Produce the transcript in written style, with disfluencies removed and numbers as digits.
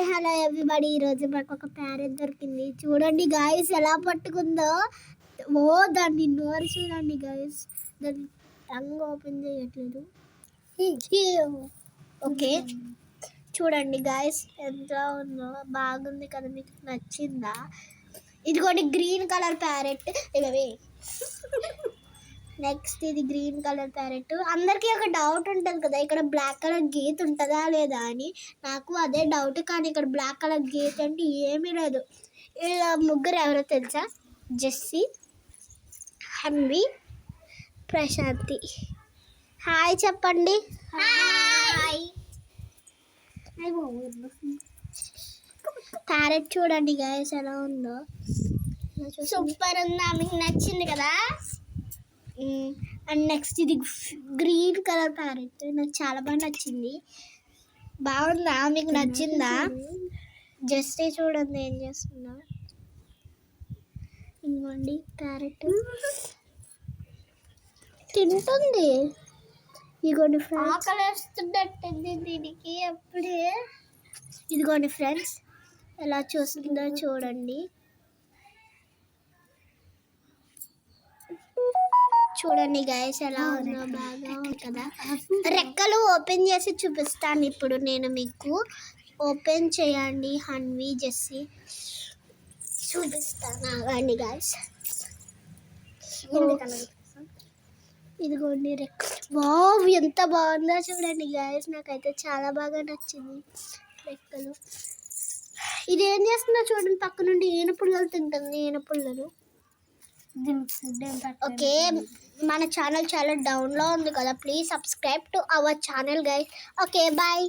Hello everybody. ఈరోజు మాకు ఒక ప్యారెట్ దొరికింది. చూడండి గాయస్ ఎలా పట్టుకుందో. దాన్ని నోరు చూడండి గాయస్. దాన్ని టంగ్ ఓపెన్ చేయట్లేదు. ఓకే చూడండి గాయస్ ఎంత ఉందో. బాగుంది కదా, మీకు నచ్చిందా? ఇదిగోండి గ్రీన్ కలర్ ప్యారెట్. ఇవే నెక్స్ట్ ఇది గ్రీన్ కలర్ ప్యారెట్. అందరికీ ఒక డౌట్ ఉంటుంది కదా, ఇక్కడ బ్లాక్ కలర్ గీత ఉంటుందా లేదా అని. నాకు అదే డౌట్. కానీ ఇక్కడ బ్లాక్ కలర్ గీత అంటే ఏమీ లేదు. ఇలా ముగ్గురు ఎవరో తెలుసా? జెస్సీ, హన్వి, ప్రశాంతి. హాయ్ చెప్పండి. హాయ్. ప్యారెట్ చూడండి గాయస్ ఎలా ఉందో. సూపర్ ఉందా? మీకు నచ్చింది కదా? అండ్ నెక్స్ట్ ఇది గ్రీన్ కలర్ ప్యారెట్. నాకు చాలా బాగా నచ్చింది. బాగుందా? మీకు నచ్చిందా? జస్ట్ చూడండి ఏం చేస్తుందా. ఇంకోండి ప్యారెట్ తింటుంది. ఇదిగోండి ఫ్రెండ్స్, ఆకలి వేస్తున్నట్టుంది దీనికి అప్పుడే. ఇదిగోండి ఫ్రెండ్స్ ఎలా చూస్తుందో చూడండి. చూడండి గాయస్ ఎలా ఉందో. బాగా ఉంది కదా. రెక్కలు ఓపెన్ చేసి చూపిస్తాను ఇప్పుడు నేను మీకు. ఓపెన్ చేయండి హన్వి, జెస్సీ. చూపిస్తాను ఆగండి గాయస్. ఇదిగోండి రెక్కలు. వావ్ ఎంత బాగుందో చూడండి గాయస్. నాకైతే చాలా బాగా నచ్చింది రెక్కలు. ఇది ఏం చేస్తుందో చూడండి. పక్క నుండి ఏనుపుల్లలు తింటుంది. ఏనుపుల్లలు. ఓకే, మన ఛానల్ చాలా డౌన్లో ఉంది కదా. Please subscribe to our channel guys. Okay bye.